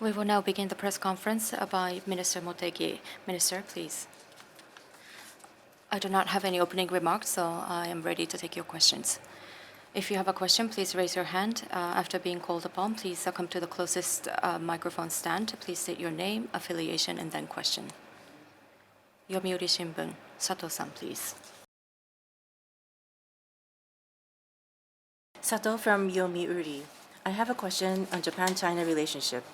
We will now begin the press conference by Minister Motegi. Minister, please. I do not have any opening remarks, so I am ready to take your questions. If you have a question, please raise your hand. After being called upon, please come to the closest microphone stand. Please state your name, affiliation, and then question. Yomiuri Shimbun, Sato-san, please. Sato from Yomiuri. I have a question on Japan-China relationship.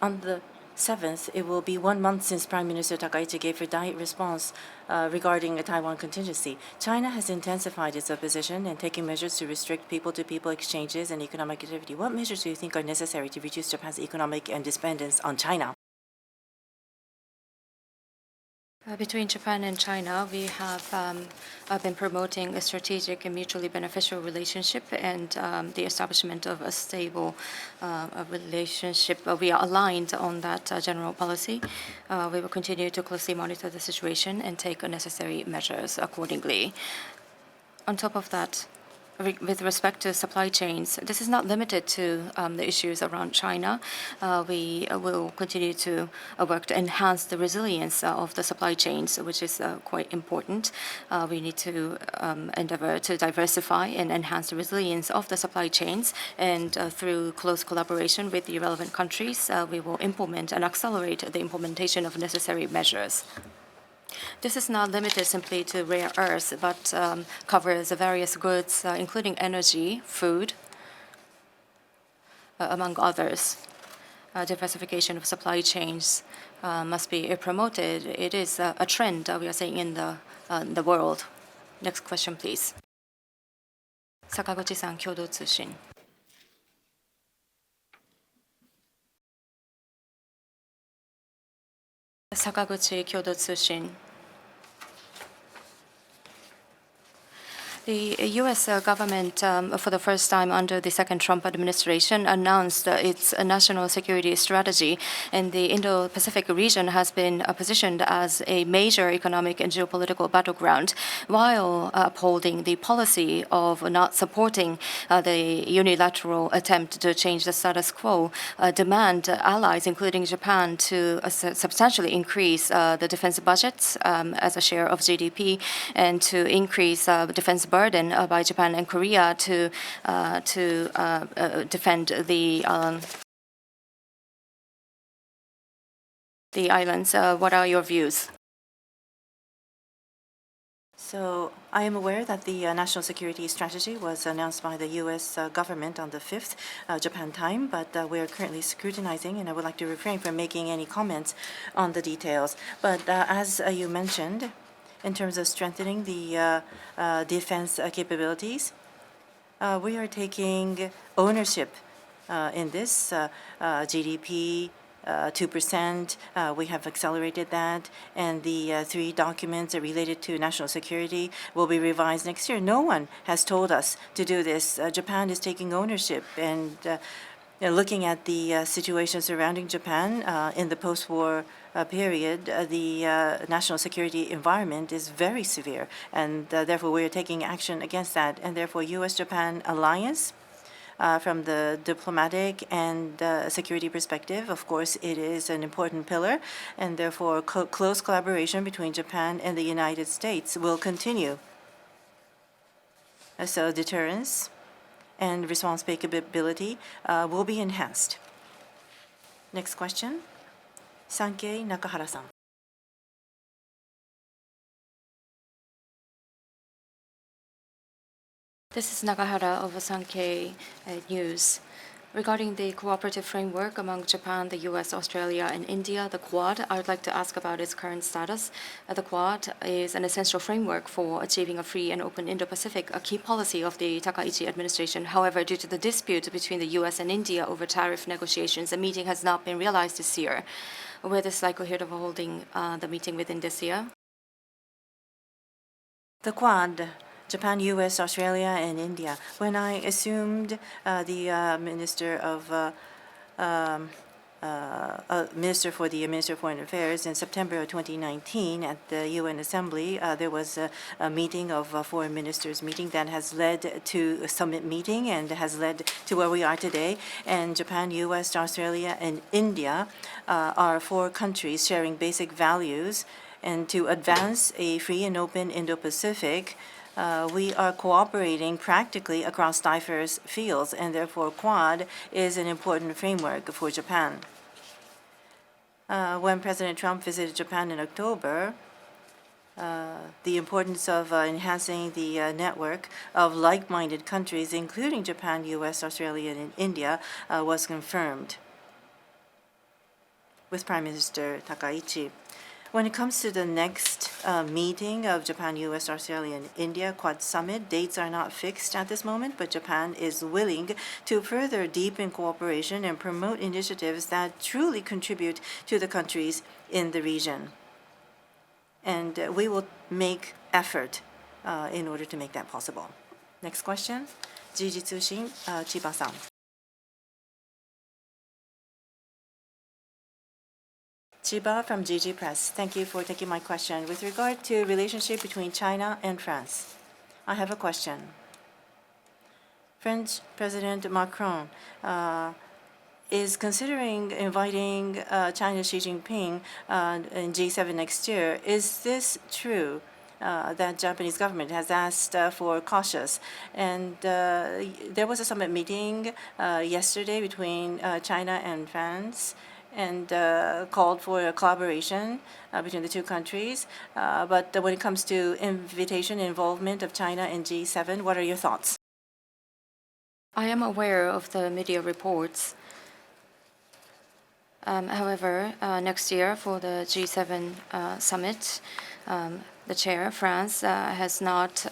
On the 7th, it will be 1 month since Prime Minister Takaichi gave a direct response regarding a Taiwan contingency. China has intensified its opposition and taken measures to restrict people-to-people exchanges and economic activity. What measures do you think are necessary to reduce Japan's economic and dependence on China? Between Japan and China, we have been promoting a strategic and mutually beneficial relationship and the establishment of a stable relationship. We are aligned on that general policy. We will continue to closely monitor the situation and take necessary measures accordingly. On top of that, with respect to supply chains, this is not limited to the issues around China. We will continue to work to enhance the resilience of the supply chains, which is quite important. We need to endeavor to diversify and enhance the resilience of the supply chains. And through close collaboration with the relevant countries, we will implement and accelerate the implementation of necessary measures. This is not limited simply to rare earths, but covers various goods, including energy, food, among others. Diversification of supply chains must be promoted. It is a trend we are seeing in the world. Next question, please. Sakaguchi-san, Kyodo Tsushin. Sakaguchi, Kyodo Tsushin. The U.S. government, for the first time under the second Trump administration, announced its national security strategy, and the Indo-Pacific region has been positioned as a major economic and geopolitical battleground, while upholding the policy of not supporting the unilateral attempt to change the status quo. Demand allies, including Japan, to substantially increase the defense budgets as a share of GDP, and to increase defense burden by Japan and Korea to defend the islands. What are your views? So I am aware that the national security strategy was announced by the U.S. government on the 5th Japan time, but we are currently scrutinizing, and I would like to refrain from making any comments on the details. But as you mentioned, in terms of strengthening the defense capabilities, we are taking ownership in this GDP 2%. We have accelerated that, and the 3 documents related to national security will be revised next year. No one has told us to do this. Japan is taking ownership, and looking at the situation surrounding Japan in the post-war period, the national security environment is very severe, and therefore we are taking action against that. And therefore, U.S.-Japan alliance, from the diplomatic and security perspective, of course, it is an important pillar, and therefore close collaboration between Japan and the United States will continue. So deterrence and response capability will be enhanced. Next question, Sankei Nakahara-san. This is Nakahara of Sankei News. Regarding the cooperative framework among Japan, the U.S., Australia, and India, the Quad, I would like to ask about its current status. The Quad is an essential framework for achieving a free and open Indo-Pacific, a key policy of the Takaichi administration. However, due to the dispute between the U.S. and India over tariff negotiations, a meeting has not been realized this year. Where is likelihood of holding the meeting within this year? The Quad, Japan, U.S., Australia, and India. When I assumed the Minister of Minister for Foreign Affairs in September of 2019 at the UN Assembly. There was a meeting of foreign ministers meeting that has led to a summit meeting and has led to where we are today. And Japan, US, Australia, and India are 4 countries sharing basic values. And to advance a free and open Indo-Pacific, we are cooperating practically across diverse fields, and therefore Quad is an important framework for Japan. When President Trump visited Japan in October, the importance of enhancing the network of like-minded countries, including Japan, US, Australia, and India, was confirmed with Prime Minister Takaichi. When it comes to the next meeting of Japan, US, Australia, and India Quad Summit, dates are not fixed at this moment, but Japan is willing to further deepen cooperation and promote initiatives that truly contribute to the countries in the region. And we will make effort in order to make that possible. Next question, Jiji Tsushin, Chiba-san. Chiba from GG Press. Thank you for taking my question. With regard to relationship between China and France, I have a question. French President Macron is considering inviting China's Xi Jinping in G7 next year. Is this true? That Japanese government has asked for cautious. And there was a summit meeting yesterday between China and France, and called for a collaboration between the 2 countries. But when it comes to invitation involvement of China in G7, what are your thoughts? I am aware of the media reports. However, next year for the G7 summit, the chair, France, has not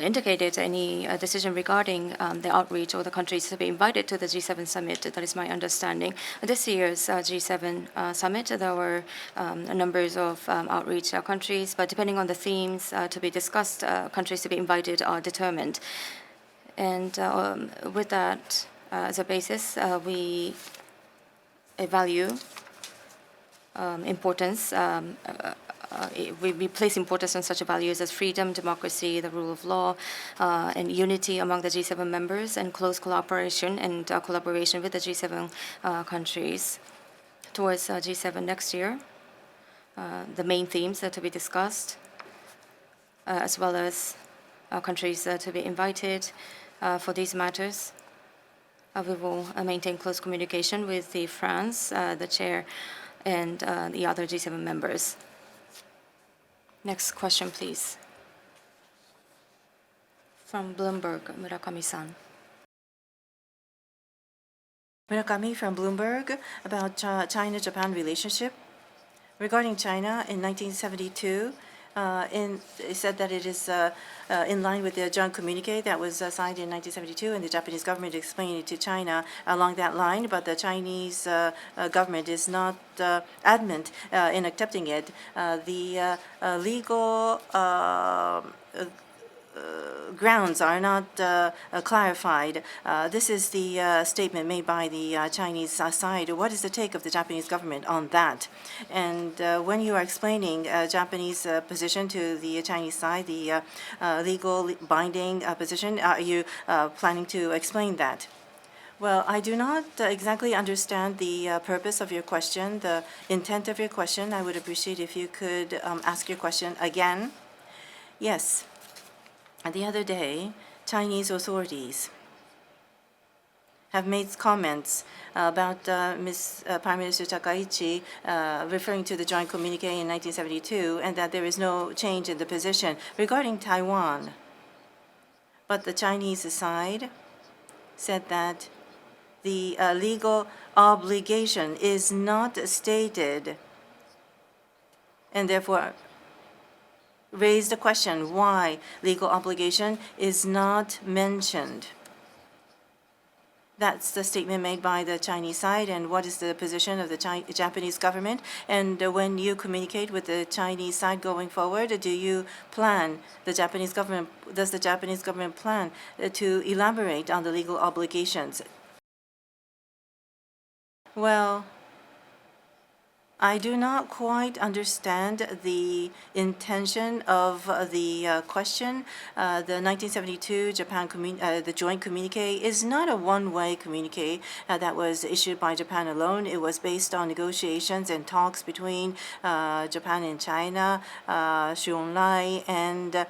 indicated any decision regarding the outreach or the countries to be invited to the G7 summit. That is my understanding. This year's G7 summit, there were numbers of outreach countries, but depending on the themes to be discussed, countries to be invited are determined. And with that as a basis, we value importance. We place importance on such values as freedom, democracy, the rule of law, and unity among the G7 members, and close cooperation and collaboration with the G7 countries. Towards G7 next year, the main themes to be discussed, as well as countries to be invited for these matters. We will maintain close communication with the France, the chair, and the other G7 members. Next question, please. From Bloomberg, Murakami-san. Murakami from Bloomberg about China-Japan relationship. Regarding China, in 1972, it said that it is in line with the joint communique that was signed in 1972, and the Japanese government explained it to China along that line, but the Chinese government is not adamant in accepting it. The legal grounds are not clarified. This is the statement made by the Chinese side. What is the take of the Japanese government on that? And when you are explaining Japanese position to the Chinese side, the legal binding position, are you planning to explain that? Well, I do not exactly understand the purpose of your question, the intent of your question. I would appreciate if you could ask your question again. Yes. The other day, Chinese authorities have made comments about Prime Minister Takaichi referring to the joint communique in 1972, and that there is no change in the position regarding Taiwan. But the Chinese side said that the legal obligation is not stated, and therefore raised the question why legal obligation is not mentioned. That's the statement made by the Chinese side, and what is the position of the Japanese government? And when you communicate with the Chinese side going forward, do you plan, does the Japanese government plan to elaborate on the legal obligations? Well, I do not quite understand the intention of the question. The 1972 the joint communique is not a one-way communique that was issued by Japan alone. It was based on negotiations and talks between Japan and China. Xu Enlai and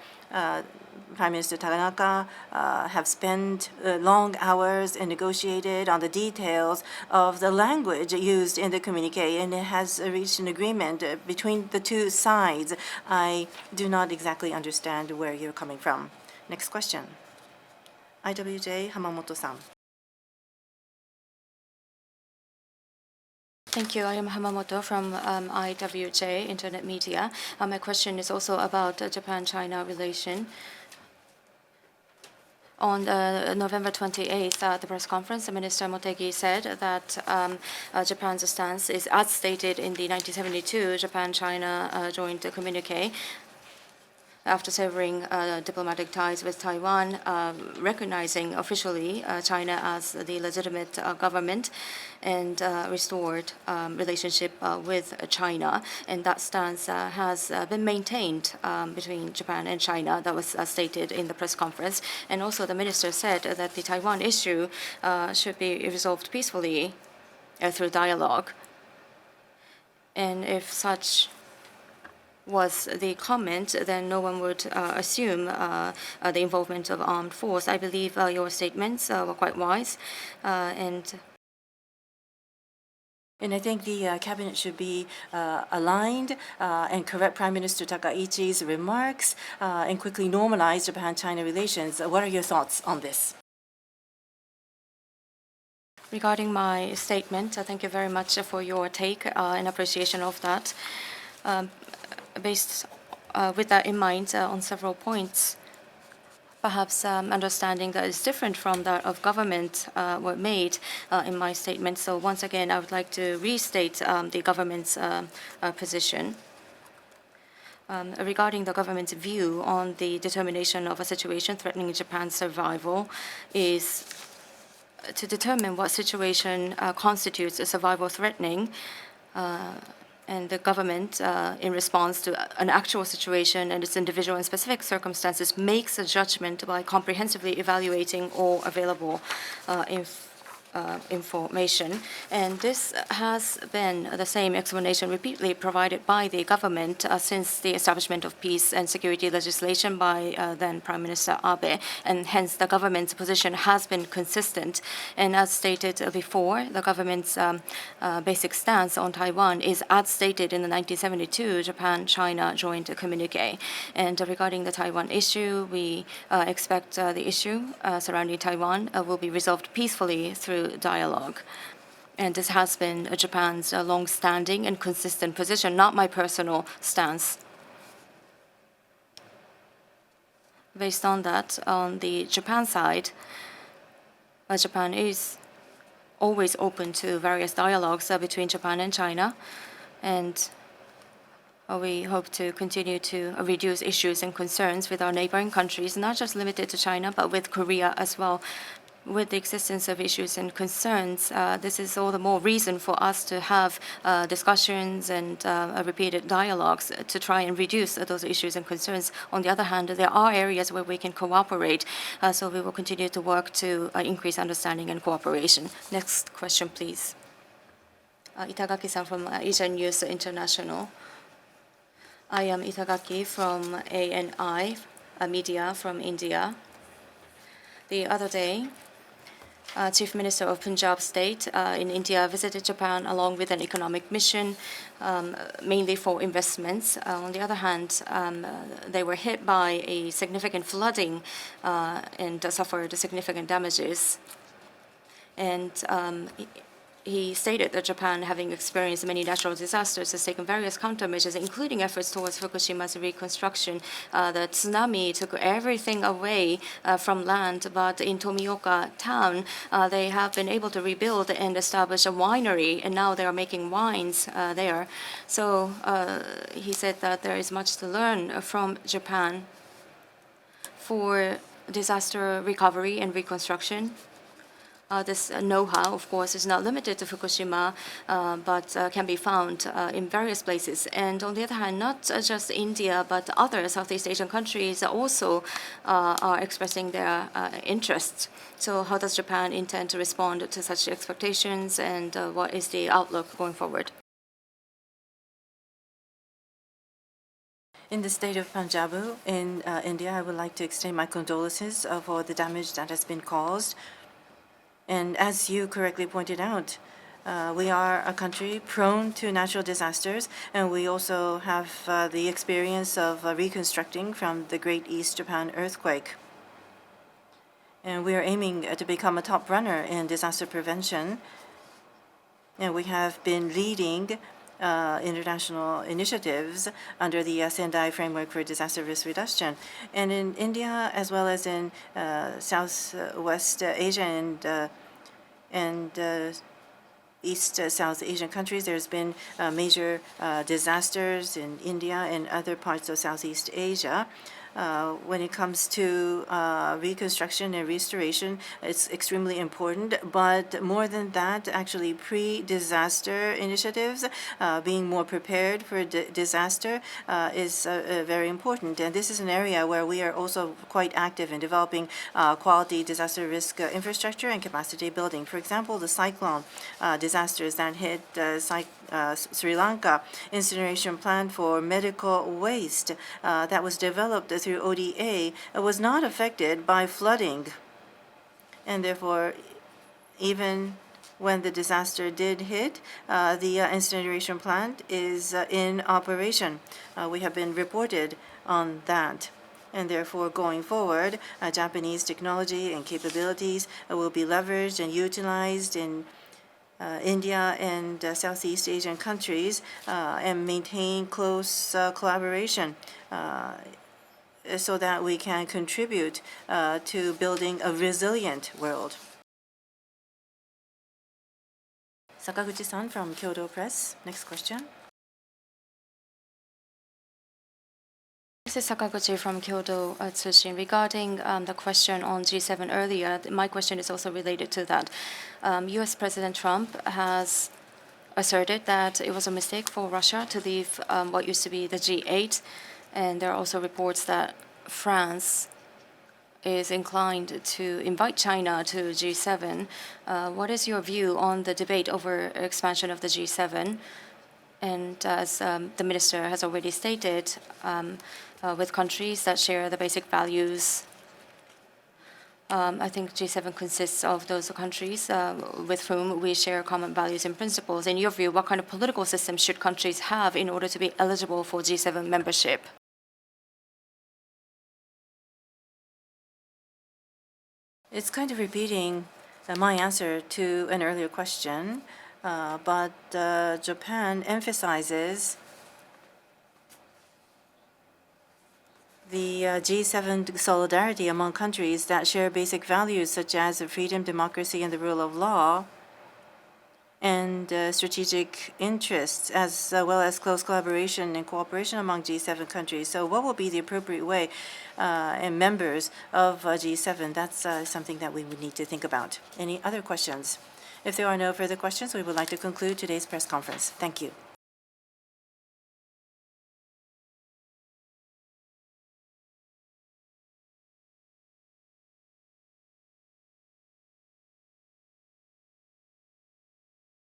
Prime Minister Tanaka have spent long hours and negotiated on the details of the language used in the communique, and it has reached an agreement between the two sides. I do not exactly understand where you're coming from. Next question. IWJ Hamamoto-san. Thank you. I am Hamamoto from IWJ Internet Media. My question is also about Japan-China relation. On November 28th, at the press conference, Minister Motegi said that Japan's stance is as stated in the 1972 Japan-China joint communique. After severing diplomatic ties with Taiwan, recognizing officially China as the legitimate government, and restored relationship with China. And that stance has been maintained between Japan and China. That was stated in the press conference. And also the minister said that the Taiwan issue should be resolved peacefully through dialogue. And if such was the comment, then no one would assume the involvement of armed force. I believe your statements were quite wise, and I think the cabinet should be aligned and correct Prime Minister Takaichi's remarks and quickly normalize Japan-China relations. What are your thoughts on this? regarding my statement, thank you very much for your take and appreciation of that. Based with that in mind, on several points, perhaps understanding that is different from that of government were made in my statement. So once again, I would like to restate the government's position. Regarding the government's view on the determination of a situation threatening Japan's survival is to determine what situation constitutes a survival threatening, and the government, in response to an actual situation and its individual and specific circumstances, makes a judgment by comprehensively evaluating all available information. And this has been the same explanation repeatedly provided by the government since the establishment of peace and security legislation by then Prime Minister Abe, and hence the government's position has been consistent. And as stated before, the government's basic stance on Taiwan is as stated in the 1972 Japan-China joint communique. And regarding the Taiwan issue, we expect the issue surrounding Taiwan will be resolved peacefully through dialogue. And this has been Japan's long-standing and consistent position, not my personal stance. Based on that, on the Japan side, Japan is always open to various dialogues between Japan and China, and we hope to continue to reduce issues and concerns with our neighboring countries, not just limited to China, but with Korea as well. With the existence of issues and concerns, this is all the more reason for us to have discussions and repeated dialogues to try and reduce those issues and concerns. On the other hand, there are areas where we can cooperate, so we will continue to work to increase understanding and cooperation. Next question, please. Itagaki-san from Asian News International. I am Itagaki from ANI, a media from India. The other day, Chief Minister of Punjab State in India visited Japan along with an economic mission, mainly for investments. On the other hand, they were hit by a significant flooding and suffered significant damages. And he stated that Japan, having experienced many natural disasters, has taken various countermeasures, including efforts towards Fukushima's reconstruction. The tsunami took everything away from land, but in Tomioka town, they have been able to rebuild and establish a winery, and now they are making wines there. So he said that there is much to learn from Japan for disaster recovery and reconstruction. This know-how, of course, is not limited to Fukushima, but can be found in various places. And on the other hand, not just India, but other Southeast Asian countries also are expressing their interests. So how does Japan intend to respond to such expectations, and what is the outlook going forward? In the state of Punjab in India, I would like to extend my condolences for the damage that has been caused. And as you correctly pointed out, we are a country prone to natural disasters, and we also have the experience of reconstructing from the Great East Japan earthquake. And we are aiming to become a top runner in disaster prevention. And we have been leading international initiatives under the Sendai Framework for Disaster Risk Reduction. And in India, as well as in Southwest Asia and East South Asian countries, there's been major disasters in India and other parts of Southeast Asia. When it comes to reconstruction and restoration, it's extremely important. But more than that, actually pre-disaster initiatives, being more prepared for disaster is very important. And this is an area where we are also quite active in developing quality disaster risk infrastructure and capacity building. For example, the cyclone disasters that hit Sri Lanka, incineration plant for medical waste that was developed through ODA was not affected by flooding. And therefore, even when the disaster did hit, the incineration plant is in operation. We have been reported on that. And therefore, going forward, Japanese technology and capabilities will be leveraged and utilized in India and Southeast Asian countries and maintain close collaboration so that we can contribute to building a resilient world. Sakaguchi-san from Kyodo Press. Next question. This is Sakaguchi from Kyodo Tsushin. Regarding the question on G7 earlier, my question is also related to that. U.S. President Trump has asserted that it was a mistake for Russia to leave what used to be the G8, and there are also reports that France is inclined to invite China to G7. What is your view on the debate over expansion of the G7? And as the minister has already stated, with countries that share the basic values, I think G7 consists of those countries with whom we share common values and principles. In your view, what kind of political system should countries have in order to be eligible for G7 membership? It's kind of repeating my answer to an earlier question, but Japan emphasizes the G7 solidarity among countries that share basic values such as freedom, democracy, and the rule of law, and strategic interests, as well as close collaboration and cooperation among G7 countries. So what will be the appropriate way and members of G7? That's something that we would need to think about. Any other questions? If there are no further questions, we would like to conclude today's press conference. Thank you.